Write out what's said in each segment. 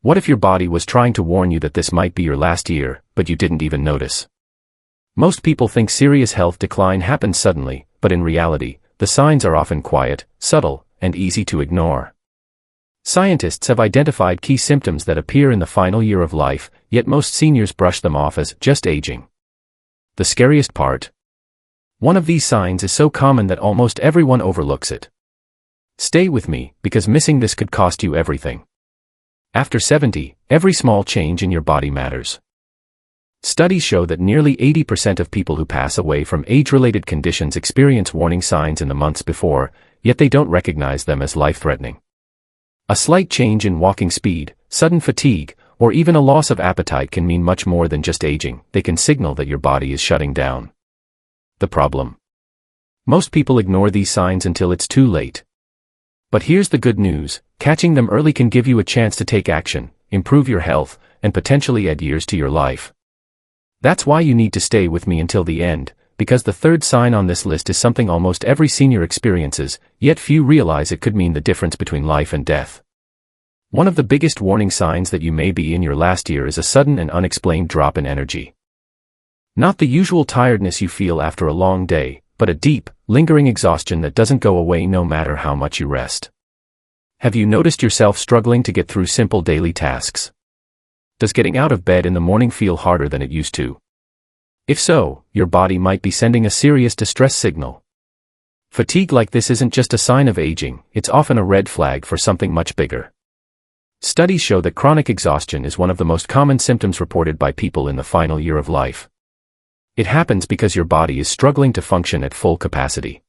What if your body was trying to warn you that this might be your last year, but you didn't even notice? Most people think serious health decline happens suddenly, but in reality, the signs are often quiet, subtle, and easy to ignore. Scientists have identified key symptoms that appear in the final year of life, yet most seniors brush them off as just aging. The scariest part? One of these signs is so common that almost everyone overlooks it. Stay with me, because missing this could cost you everything. After 70, every small change in your body matters. Studies show that nearly 80% of people who pass away from age-related conditions experience warning signs in the months before, yet they don't recognize them as life-threatening. A slight change in walking speed, sudden fatigue, or even a loss of appetite can mean much more than just aging. They can signal that your body is shutting down. The problem? Most people ignore these signs until it's too late. But here's the good news: catching them early can give you a chance to take action, improve your health, and potentially add years to your life. That's why you need to stay with me until the end, because the third sign on this list is something almost every senior experiences, yet few realize it could mean the difference between life and death. One of the biggest warning signs that you may be in your last year is a sudden and unexplained drop in energy. Not the usual tiredness you feel after a long day, but a deep, lingering exhaustion that doesn't go away no matter how much you rest. Have you noticed yourself struggling to get through simple daily tasks? Does getting out of bed in the morning feel harder than it used to? If so, your body might be sending a serious distress signal. Fatigue like this isn't just a sign of aging, it's often a red flag for something much bigger. Studies show that chronic exhaustion is one of the most common symptoms reported by people in the final year of life. It happens because your body is struggling to function at full capacity.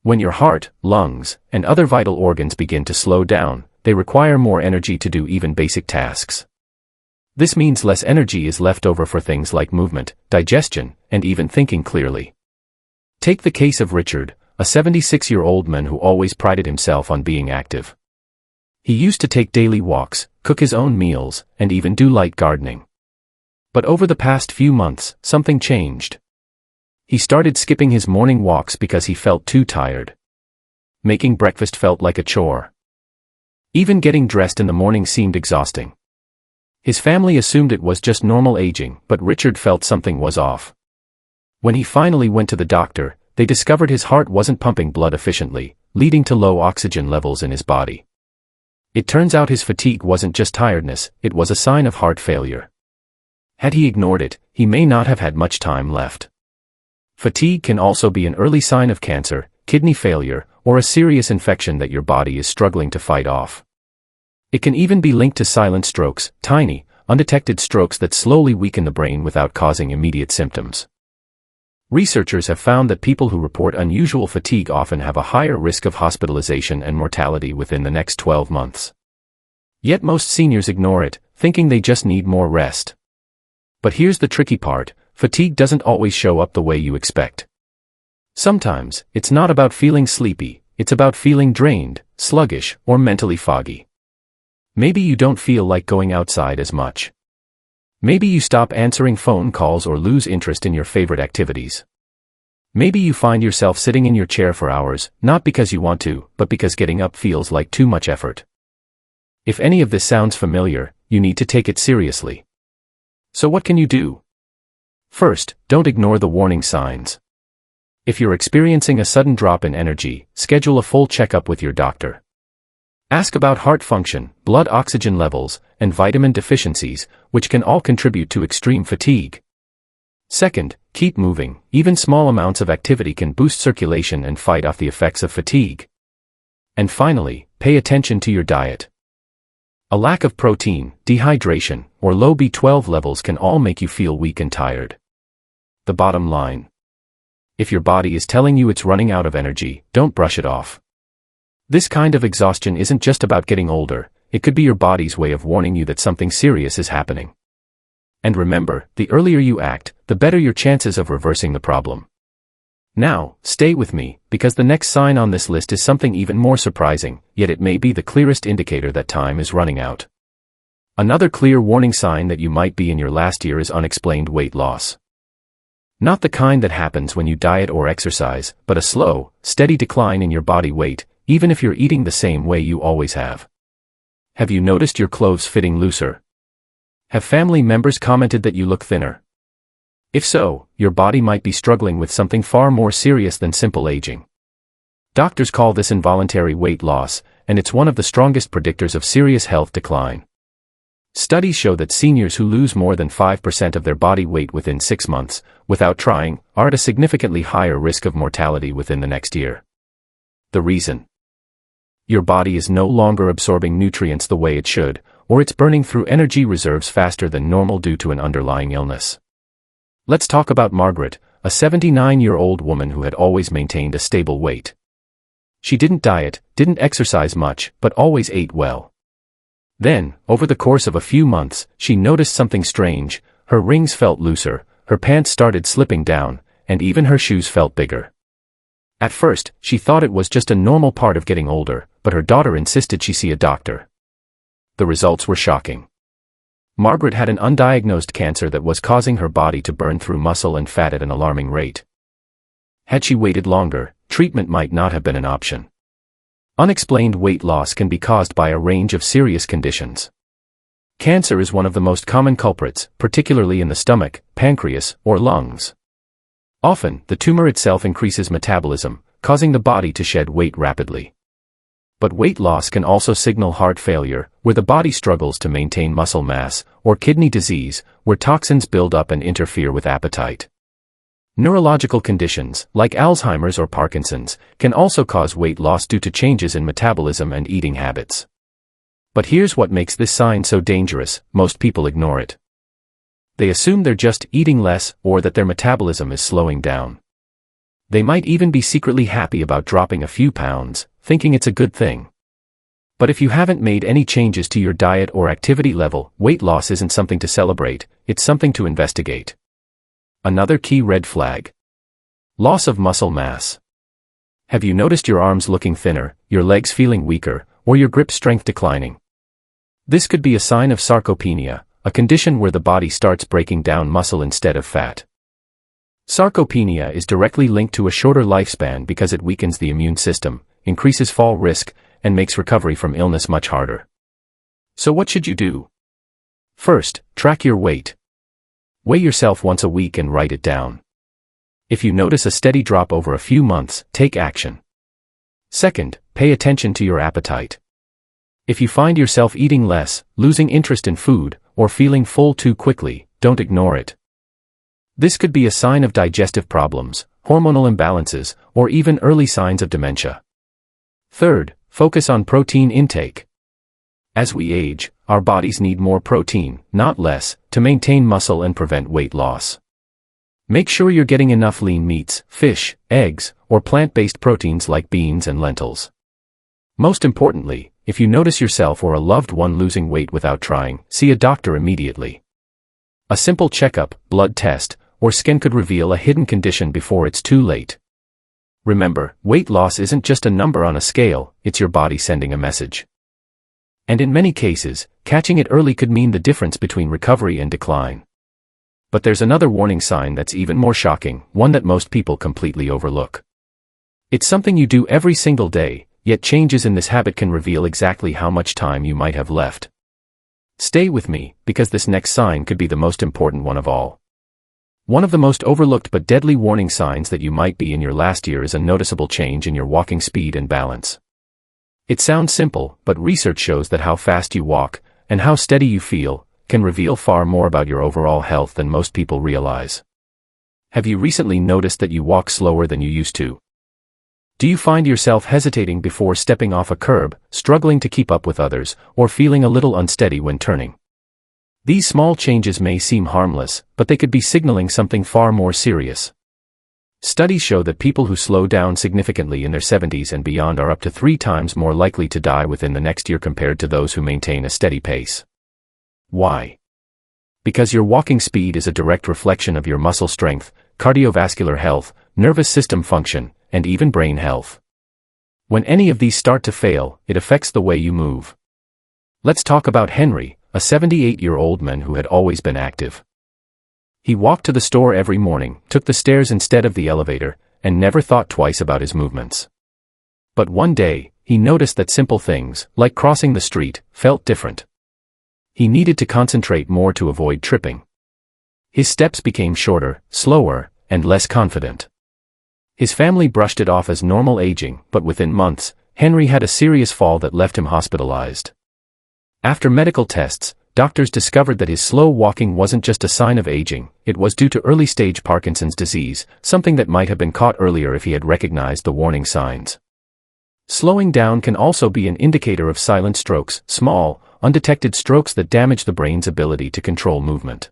When your heart, lungs, and other vital organs begin to slow down, they require more energy to do even basic tasks. This means less energy is left over for things like movement, digestion, and even thinking clearly. Take the case of Richard, a 76-year-old man who always prided himself on being active. He used to take daily walks, cook his own meals, and even do light gardening. But over the past few months, something changed. He started skipping his morning walks because he felt too tired. Making breakfast felt like a chore. Even getting dressed in the morning seemed exhausting. His family assumed it was just normal aging, but Richard felt something was off. When he finally went to the doctor, they discovered his heart wasn't pumping blood efficiently, leading to low oxygen levels in his body. It turns out his fatigue wasn't just tiredness, it was a sign of heart failure. Had he ignored it, he may not have had much time left. Fatigue can also be an early sign of cancer, kidney failure, or a serious infection that your body is struggling to fight off. It can even be linked to silent strokes, tiny, undetected strokes that slowly weaken the brain without causing immediate symptoms. Researchers have found that people who report unusual fatigue often have a higher risk of hospitalization and mortality within the next 12 months. Yet most seniors ignore it, thinking they just need more rest. But here's the tricky part: fatigue doesn't always show up the way you expect. Sometimes, it's not about feeling sleepy, it's about feeling drained, sluggish, or mentally foggy. Maybe you don't feel like going outside as much. Maybe you stop answering phone calls or lose interest in your favorite activities. Maybe you find yourself sitting in your chair for hours, not because you want to, but because getting up feels like too much effort. If any of this sounds familiar, you need to take it seriously. So what can you do? First, don't ignore the warning signs. If you're experiencing a sudden drop in energy, schedule a full checkup with your doctor. Ask about heart function, blood oxygen levels, and vitamin deficiencies, which can all contribute to extreme fatigue. Second, keep moving. Even small amounts of activity can boost circulation and fight off the effects of fatigue. And finally, pay attention to your diet. A lack of protein, dehydration, or low B12 levels can all make you feel weak and tired. The bottom line: if your body is telling you it's running out of energy, don't brush it off. This kind of exhaustion isn't just about getting older, it could be your body's way of warning you that something serious is happening. And remember, the earlier you act, the better your chances of reversing the problem. Now, stay with me, because the next sign on this list is something even more surprising, yet it may be the clearest indicator that time is running out. Another clear warning sign that you might be in your last year is unexplained weight loss. Not the kind that happens when you diet or exercise, but a slow, steady decline in your body weight, even if you're eating the same way you always have. Have you noticed your clothes fitting looser? Have family members commented that you look thinner? If so, your body might be struggling with something far more serious than simple aging. Doctors call this involuntary weight loss, and it's one of the strongest predictors of serious health decline. Studies show that seniors who lose more than 5% of their body weight within 6 months, without trying, are at a significantly higher risk of mortality within the next year. The reason? Your body is no longer absorbing nutrients the way it should, or it's burning through energy reserves faster than normal due to an underlying illness. Let's talk about Margaret, a 79-year-old woman who had always maintained a stable weight. She didn't diet, didn't exercise much, but always ate well. Then, over the course of a few months, she noticed something strange. Her rings felt looser, her pants started slipping down, and even her shoes felt bigger. At first, she thought it was just a normal part of getting older, but her daughter insisted she see a doctor. The results were shocking. Margaret had an undiagnosed cancer that was causing her body to burn through muscle and fat at an alarming rate. Had she waited longer, treatment might not have been an option. Unexplained weight loss can be caused by a range of serious conditions. Cancer is one of the most common culprits, particularly in the stomach, pancreas, or lungs. Often, the tumor itself increases metabolism, causing the body to shed weight rapidly. But weight loss can also signal heart failure, where the body struggles to maintain muscle mass, or kidney disease, where toxins build up and interfere with appetite. Neurological conditions, like Alzheimer's or Parkinson's, can also cause weight loss due to changes in metabolism and eating habits. But here's what makes this sign so dangerous: most people ignore it. They assume they're just eating less, or that their metabolism is slowing down. They might even be secretly happy about dropping a few pounds, thinking it's a good thing. But if you haven't made any changes to your diet or activity level, weight loss isn't something to celebrate, it's something to investigate. Another key red flag: loss of muscle mass. Have you noticed your arms looking thinner, your legs feeling weaker, or your grip strength declining? This could be a sign of sarcopenia, a condition where the body starts breaking down muscle instead of fat. Sarcopenia is directly linked to a shorter lifespan because it weakens the immune system, increases fall risk, and makes recovery from illness much harder. So what should you do? First, track your weight. Weigh yourself once a week and write it down. If you notice a steady drop over a few months, take action. Second, pay attention to your appetite. If you find yourself eating less, losing interest in food, or feeling full too quickly, don't ignore it. This could be a sign of digestive problems, hormonal imbalances, or even early signs of dementia. Third, focus on protein intake. As we age, our bodies need more protein, not less, to maintain muscle and prevent weight loss. Make sure you're getting enough lean meats, fish, eggs, or plant-based proteins like beans and lentils. Most importantly, if you notice yourself or a loved one losing weight without trying, see a doctor immediately. A simple checkup, blood test, or scan could reveal a hidden condition before it's too late. Remember, weight loss isn't just a number on a scale, it's your body sending a message. And in many cases, catching it early could mean the difference between recovery and decline. But there's another warning sign that's even more shocking, one that most people completely overlook. It's something you do every single day, yet changes in this habit can reveal exactly how much time you might have left. Stay with me, because this next sign could be the most important one of all. One of the most overlooked but deadly warning signs that you might be in your last year is a noticeable change in your walking speed and balance. It sounds simple, but research shows that how fast you walk, and how steady you feel, can reveal far more about your overall health than most people realize. Have you recently noticed that you walk slower than you used to? Do you find yourself hesitating before stepping off a curb, struggling to keep up with others, or feeling a little unsteady when turning? These small changes may seem harmless, but they could be signaling something far more serious. Studies show that people who slow down significantly in their 70s and beyond are up to 3 times more likely to die within the next year compared to those who maintain a steady pace. Why? Because your walking speed is a direct reflection of your muscle strength, cardiovascular health, nervous system function, and even brain health. When any of these start to fail, it affects the way you move. Let's talk about Henry, a 78-year-old man who had always been active. He walked to the store every morning, took the stairs instead of the elevator, and never thought twice about his movements. But one day, he noticed that simple things, like crossing the street, felt different. He needed to concentrate more to avoid tripping. His steps became shorter, slower, and less confident. His family brushed it off as normal aging, but within months, Henry had a serious fall that left him hospitalized. After medical tests, doctors discovered that his slow walking wasn't just a sign of aging, it was due to early-stage Parkinson's disease, something that might have been caught earlier if he had recognized the warning signs. Slowing down can also be an indicator of silent strokes, small, undetected strokes that damage the brain's ability to control movement.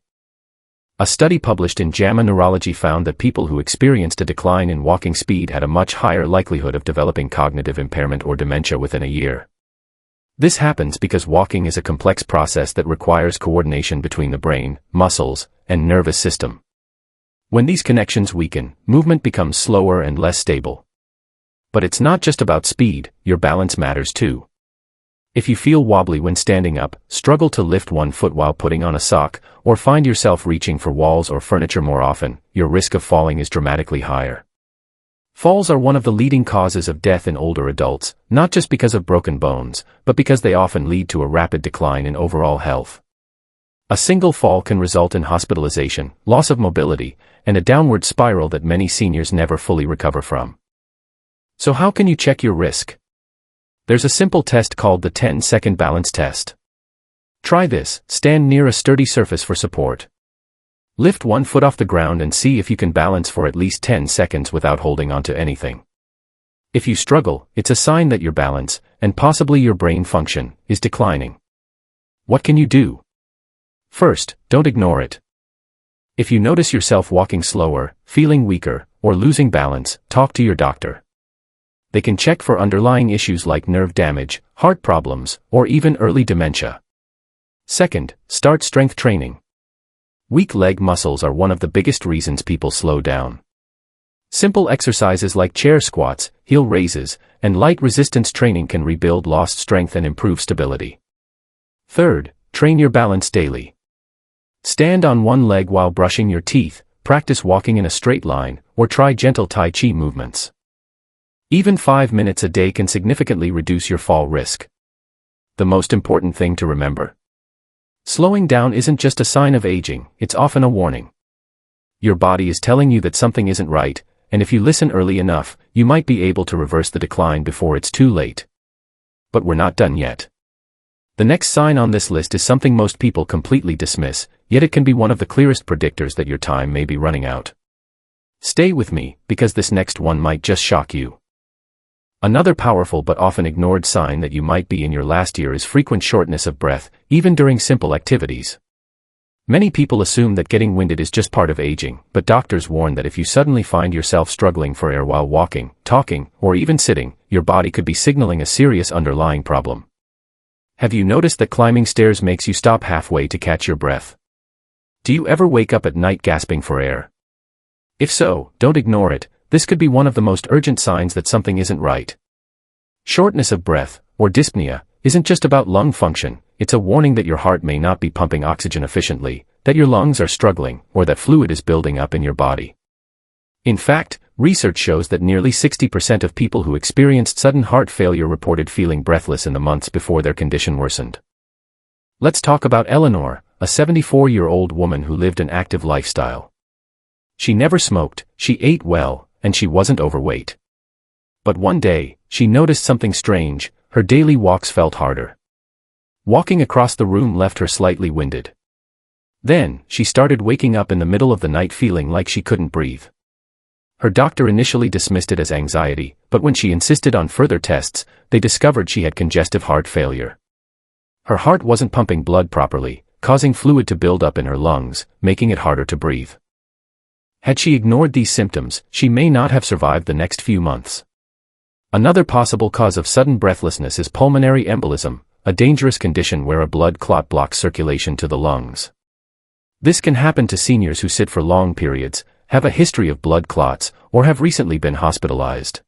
A study published in JAMA Neurology found that people who experienced a decline in walking speed had a much higher likelihood of developing cognitive impairment or dementia within a year. This happens because walking is a complex process that requires coordination between the brain, muscles, and nervous system. When these connections weaken, movement becomes slower and less stable. But it's not just about speed, your balance matters too. If you feel wobbly when standing up, struggle to lift one foot while putting on a sock, or find yourself reaching for walls or furniture more often, your risk of falling is dramatically higher. Falls are one of the leading causes of death in older adults, not just because of broken bones, but because they often lead to a rapid decline in overall health. A single fall can result in hospitalization, loss of mobility, and a downward spiral that many seniors never fully recover from. So how can you check your risk? There's a simple test called the 10-second balance test. Try this: stand near a sturdy surface for support. Lift one foot off the ground and see if you can balance for at least 10 seconds without holding onto anything. If you struggle, it's a sign that your balance, and possibly your brain function, is declining. What can you do? First, don't ignore it. If you notice yourself walking slower, feeling weaker, or losing balance, talk to your doctor. They can check for underlying issues like nerve damage, heart problems, or even early dementia. Second, start strength training. Weak leg muscles are one of the biggest reasons people slow down. Simple exercises like chair squats, heel raises, and light resistance training can rebuild lost strength and improve stability. Third, train your balance daily. Stand on one leg while brushing your teeth, practice walking in a straight line, or try gentle Tai Chi movements. Even 5 minutes a day can significantly reduce your fall risk. The most important thing to remember: slowing down isn't just a sign of aging, it's often a warning. Your body is telling you that something isn't right, and if you listen early enough, you might be able to reverse the decline before it's too late. But we're not done yet. The next sign on this list is something most people completely dismiss, yet it can be one of the clearest predictors that your time may be running out. Stay with me, because this next one might just shock you. Another powerful but often ignored sign that you might be in your last year is frequent shortness of breath, even during simple activities. Many people assume that getting winded is just part of aging, but doctors warn that if you suddenly find yourself struggling for air while walking, talking, or even sitting, your body could be signaling a serious underlying problem. Have you noticed that climbing stairs makes you stop halfway to catch your breath? Do you ever wake up at night gasping for air? If so, don't ignore it. This could be one of the most urgent signs that something isn't right. Shortness of breath, or dyspnea, isn't just about lung function, it's a warning that your heart may not be pumping oxygen efficiently, that your lungs are struggling, or that fluid is building up in your body. In fact, research shows that nearly 60% of people who experienced sudden heart failure reported feeling breathless in the months before their condition worsened. Let's talk about Eleanor, a 74-year-old woman who lived an active lifestyle. She never smoked, she ate well, and she wasn't overweight. But one day, she noticed something strange: her daily walks felt harder. Walking across the room left her slightly winded. Then, she started waking up in the middle of the night feeling like she couldn't breathe. Her doctor initially dismissed it as anxiety, but when she insisted on further tests, they discovered she had congestive heart failure. Her heart wasn't pumping blood properly, causing fluid to build up in her lungs, making it harder to breathe. Had she ignored these symptoms, she may not have survived the next few months. Another possible cause of sudden breathlessness is pulmonary embolism, a dangerous condition where a blood clot blocks circulation to the lungs. This can happen to seniors who sit for long periods, have a history of blood clots, or have recently been hospitalized.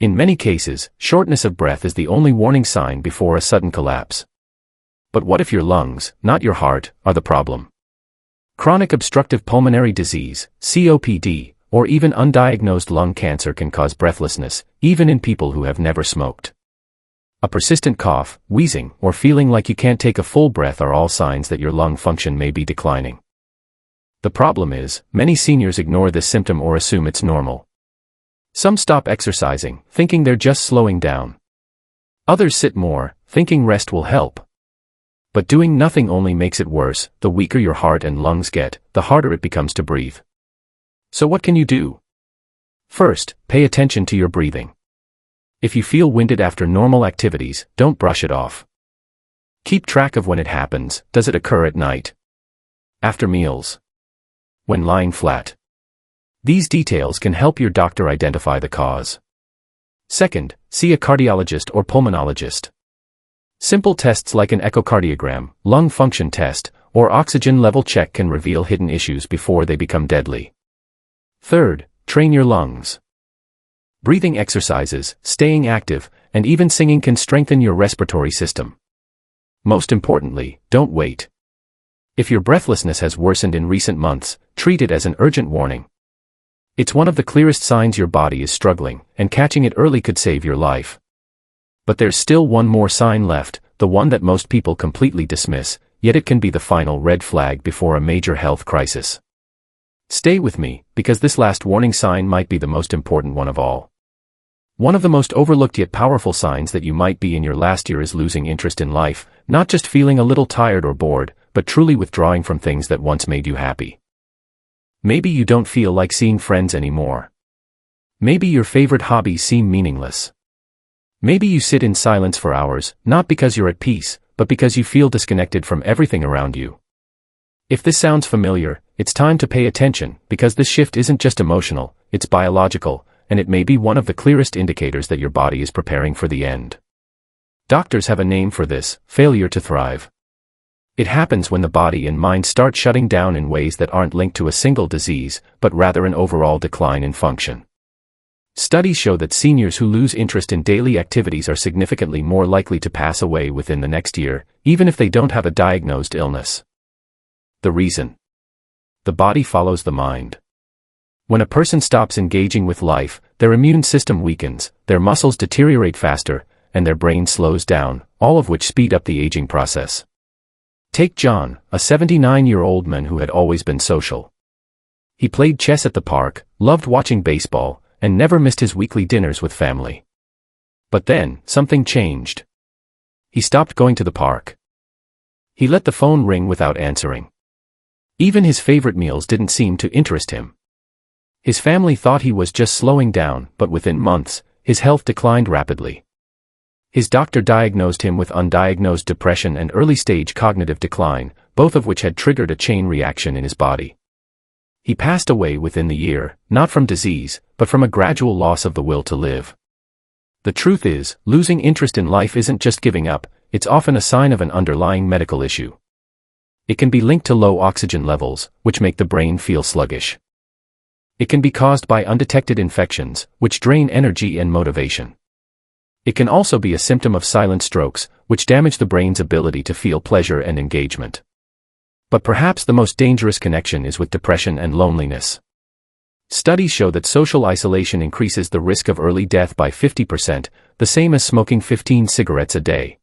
In many cases, shortness of breath is the only warning sign before a sudden collapse. But what if your lungs, not your heart, are the problem? Chronic obstructive pulmonary disease, COPD, or even undiagnosed lung cancer can cause breathlessness, even in people who have never smoked. A persistent cough, wheezing, or feeling like you can't take a full breath are all signs that your lung function may be declining. The problem is, many seniors ignore this symptom or assume it's normal. Some stop exercising, thinking they're just slowing down. Others sit more, thinking rest will help. But doing nothing only makes it worse. The weaker your heart and lungs get, the harder it becomes to breathe. So what can you do? First, pay attention to your breathing. If you feel winded after normal activities, don't brush it off. Keep track of when it happens. Does it occur at night? After meals? When lying flat? These details can help your doctor identify the cause. Second, see a cardiologist or pulmonologist. Simple tests like an echocardiogram, lung function test, or oxygen level check can reveal hidden issues before they become deadly. Third, train your lungs. Breathing exercises, staying active, and even singing can strengthen your respiratory system. Most importantly, don't wait. If your breathlessness has worsened in recent months, treat it as an urgent warning. It's one of the clearest signs your body is struggling, and catching it early could save your life. But there's still one more sign left, the one that most people completely dismiss, yet it can be the final red flag before a major health crisis. Stay with me, because this last warning sign might be the most important one of all. One of the most overlooked yet powerful signs that you might be in your last year is losing interest in life, not just feeling a little tired or bored, but truly withdrawing from things that once made you happy. Maybe you don't feel like seeing friends anymore. Maybe your favorite hobbies seem meaningless. Maybe you sit in silence for hours, not because you're at peace, but because you feel disconnected from everything around you. If this sounds familiar, it's time to pay attention, because this shift isn't just emotional, it's biological, and it may be one of the clearest indicators that your body is preparing for the end. Doctors have a name for this: failure to thrive. It happens when the body and mind start shutting down in ways that aren't linked to a single disease, but rather an overall decline in function. Studies show that seniors who lose interest in daily activities are significantly more likely to pass away within the next year, even if they don't have a diagnosed illness. The reason? The body follows the mind. When a person stops engaging with life, their immune system weakens, their muscles deteriorate faster, and their brain slows down, all of which speed up the aging process. Take John, a 79-year-old man who had always been social. He played chess at the park, loved watching baseball, and never missed his weekly dinners with family. But then, something changed. He stopped going to the park. He let the phone ring without answering. Even his favorite meals didn't seem to interest him. His family thought he was just slowing down, but within months, his health declined rapidly. His doctor diagnosed him with undiagnosed depression and early-stage cognitive decline, both of which had triggered a chain reaction in his body. He passed away within the year, not from disease, but from a gradual loss of the will to live. The truth is, losing interest in life isn't just giving up, it's often a sign of an underlying medical issue. It can be linked to low oxygen levels, which make the brain feel sluggish. It can be caused by undetected infections, which drain energy and motivation. It can also be a symptom of silent strokes, which damage the brain's ability to feel pleasure and engagement. But perhaps the most dangerous connection is with depression and loneliness. Studies show that social isolation increases the risk of early death by 50%, the same as smoking 15 cigarettes a day.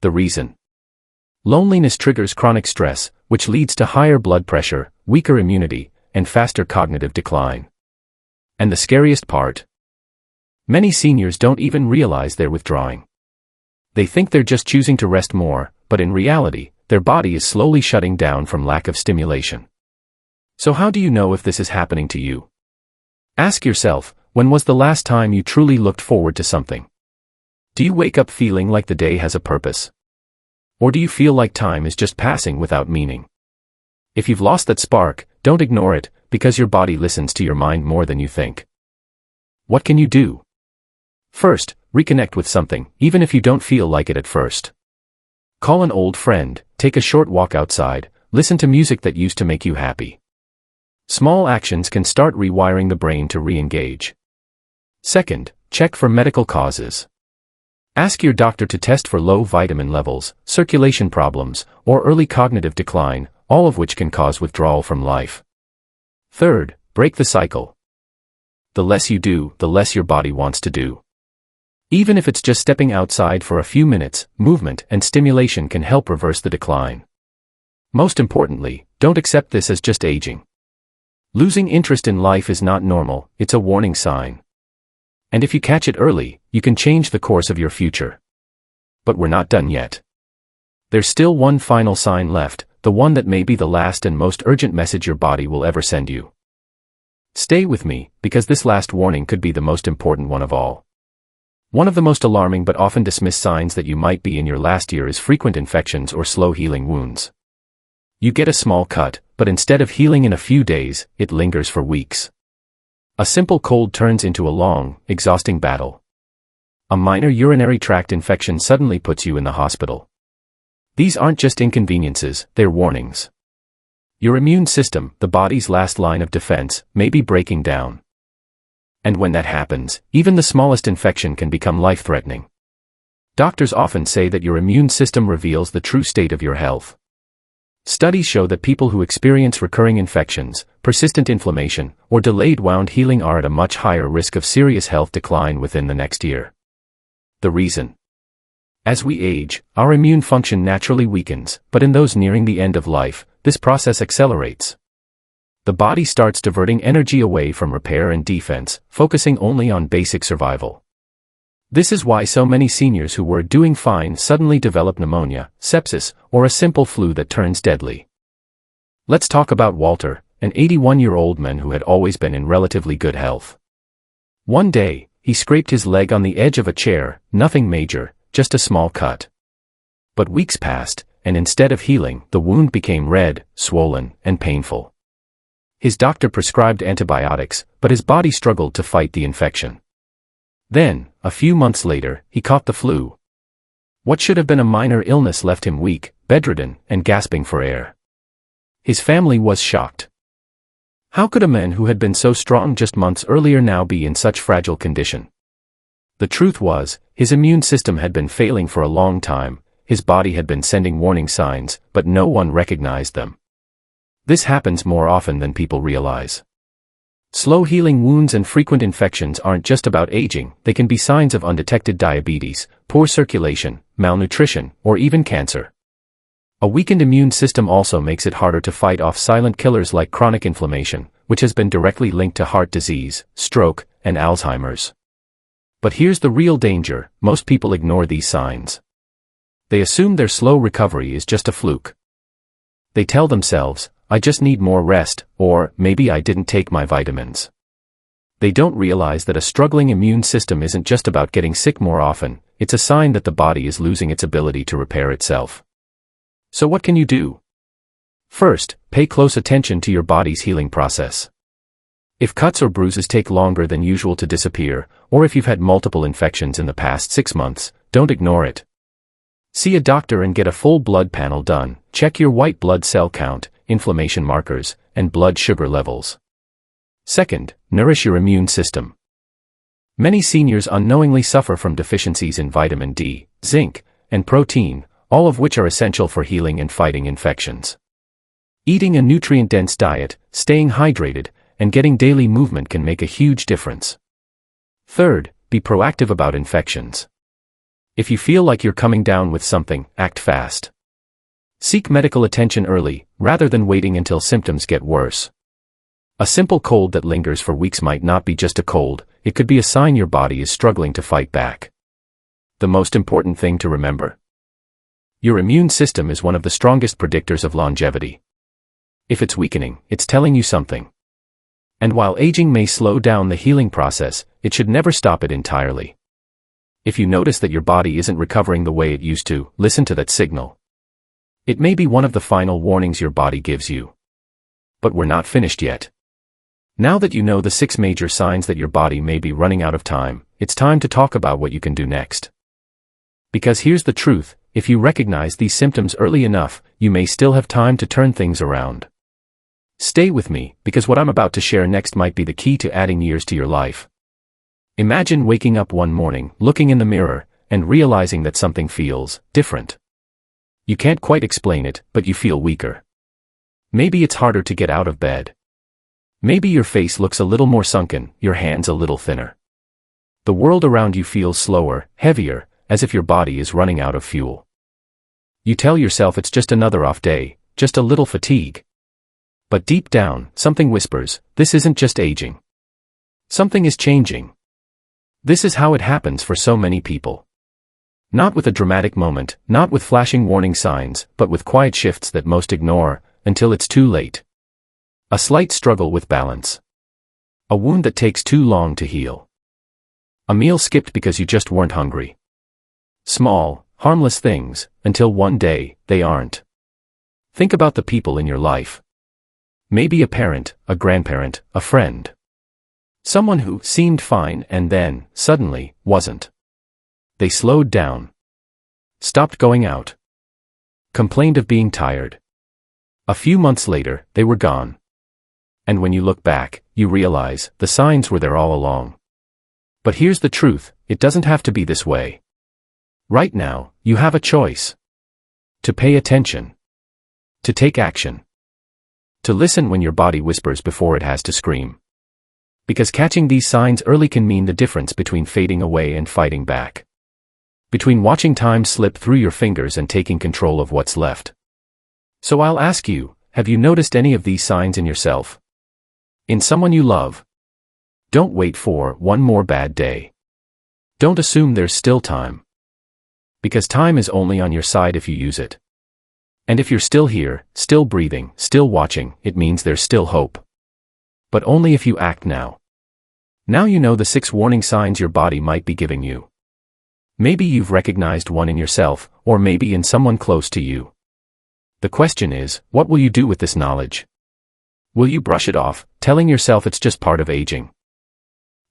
The reason? Loneliness triggers chronic stress, which leads to higher blood pressure, weaker immunity, and faster cognitive decline. And the scariest part? Many seniors don't even realize they're withdrawing. They think they're just choosing to rest more, but in reality, their body is slowly shutting down from lack of stimulation. So how do you know if this is happening to you? Ask yourself, when was the last time you truly looked forward to something? Do you wake up feeling like the day has a purpose? Or do you feel like time is just passing without meaning? If you've lost that spark, don't ignore it, because your body listens to your mind more than you think. What can you do? First, reconnect with something, even if you don't feel like it at first. Call an old friend, take a short walk outside, listen to music that used to make you happy. Small actions can start rewiring the brain to re-engage. Second, check for medical causes. Ask your doctor to test for low vitamin levels, circulation problems, or early cognitive decline, all of which can cause withdrawal from life. Third, break the cycle. The less you do, the less your body wants to do. Even if it's just stepping outside for a few minutes, movement and stimulation can help reverse the decline. Most importantly, don't accept this as just aging. Losing interest in life is not normal, it's a warning sign. And if you catch it early, you can change the course of your future. But we're not done yet. There's still one final sign left, the one that may be the last and most urgent message your body will ever send you. Stay with me, because this last warning could be the most important one of all. One of the most alarming but often dismissed signs that you might be in your last year is frequent infections or slow-healing wounds. You get a small cut, but instead of healing in a few days, it lingers for weeks. A simple cold turns into a long, exhausting battle. A minor urinary tract infection suddenly puts you in the hospital. These aren't just inconveniences, they're warnings. Your immune system, the body's last line of defense, may be breaking down. And when that happens, even the smallest infection can become life-threatening. Doctors often say that your immune system reveals the true state of your health. Studies show that people who experience recurring infections, persistent inflammation, or delayed wound healing are at a much higher risk of serious health decline within the next year. The reason? As we age, our immune function naturally weakens, but in those nearing the end of life, this process accelerates. The body starts diverting energy away from repair and defense, focusing only on basic survival. This is why so many seniors who were doing fine suddenly develop pneumonia, sepsis, or a simple flu that turns deadly. Let's talk about Walter, an 81-year-old man who had always been in relatively good health. One day, he scraped his leg on the edge of a chair, nothing major, just a small cut. But weeks passed, and instead of healing, the wound became red, swollen, and painful. His doctor prescribed antibiotics, but his body struggled to fight the infection. Then, a few months later, he caught the flu. What should have been a minor illness left him weak, bedridden, and gasping for air. His family was shocked. How could a man who had been so strong just months earlier now be in such fragile condition? The truth was, his immune system had been failing for a long time, his body had been sending warning signs, but no one recognized them. This happens more often than people realize. Slow-healing wounds and frequent infections aren't just about aging, they can be signs of undetected diabetes, poor circulation, malnutrition, or even cancer. A weakened immune system also makes it harder to fight off silent killers like chronic inflammation, which has been directly linked to heart disease, stroke, and Alzheimer's. But here's the real danger, most people ignore these signs. They assume their slow recovery is just a fluke. They tell themselves, I just need more rest, or maybe I didn't take my vitamins. They don't realize that a struggling immune system isn't just about getting sick more often, it's a sign that the body is losing its ability to repair itself. So what can you do? First, pay close attention to your body's healing process. If cuts or bruises take longer than usual to disappear, or if you've had multiple infections in the past 6 months, don't ignore it. See a doctor and get a full blood panel done, check your white blood cell count, inflammation markers, and blood sugar levels. Second, nourish your immune system. Many seniors unknowingly suffer from deficiencies in vitamin D, zinc, and protein, all of which are essential for healing and fighting infections. Eating a nutrient-dense diet, staying hydrated, and getting daily movement can make a huge difference. Third, be proactive about infections. If you feel like you're coming down with something, act fast. Seek medical attention early, rather than waiting until symptoms get worse. A simple cold that lingers for weeks might not be just a cold, it could be a sign your body is struggling to fight back. The most important thing to remember. Your immune system is one of the strongest predictors of longevity. If it's weakening, it's telling you something. And while aging may slow down the healing process, it should never stop it entirely. If you notice that your body isn't recovering the way it used to, listen to that signal. It may be one of the final warnings your body gives you. But we're not finished yet. Now that you know the 6 major signs that your body may be running out of time, it's time to talk about what you can do next. Because here's the truth, if you recognize these symptoms early enough, you may still have time to turn things around. Stay with me, because what I'm about to share next might be the key to adding years to your life. Imagine waking up one morning, looking in the mirror, and realizing that something feels different. You can't quite explain it, but you feel weaker. Maybe it's harder to get out of bed. Maybe your face looks a little more sunken, your hands a little thinner. The world around you feels slower, heavier, as if your body is running out of fuel. You tell yourself it's just another off day, just a little fatigue. But deep down, something whispers, this isn't just aging. Something is changing. This is how it happens for so many people. Not with a dramatic moment, not with flashing warning signs, but with quiet shifts that most ignore, until it's too late. A slight struggle with balance. A wound that takes too long to heal. A meal skipped because you just weren't hungry. Small, harmless things, until one day, they aren't. Think about the people in your life. Maybe a parent, a grandparent, a friend. Someone who seemed fine and then, suddenly, wasn't. They slowed down. Stopped going out. Complained of being tired. A few months later, they were gone. And when you look back, you realize the signs were there all along. But here's the truth, it doesn't have to be this way. Right now, you have a choice. To pay attention. To take action. To listen when your body whispers before it has to scream. Because catching these signs early can mean the difference between fading away and fighting back. Between watching time slip through your fingers and taking control of what's left. So I'll ask you, have you noticed any of these signs in yourself? In someone you love? Don't wait for one more bad day. Don't assume there's still time. Because time is only on your side if you use it. And if you're still here, still breathing, still watching, it means there's still hope. But only if you act now. Now you know the 6 warning signs your body might be giving you. Maybe you've recognized one in yourself, or maybe in someone close to you. The question is, what will you do with this knowledge? Will you brush it off, telling yourself it's just part of aging?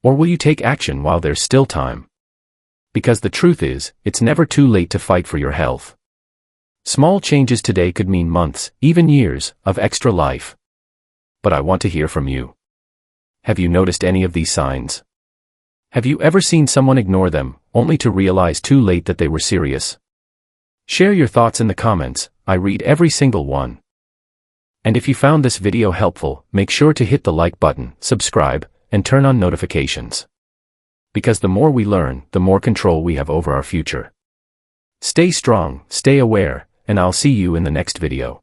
Or will you take action while there's still time? Because the truth is, it's never too late to fight for your health. Small changes today could mean months, even years, of extra life. But I want to hear from you. Have you noticed any of these signs? Have you ever seen someone ignore them, only to realize too late that they were serious? Share your thoughts in the comments, I read every single one. And if you found this video helpful, make sure to hit the like button, subscribe, and turn on notifications. Because the more we learn, the more control we have over our future. Stay strong, stay aware, and I'll see you in the next video.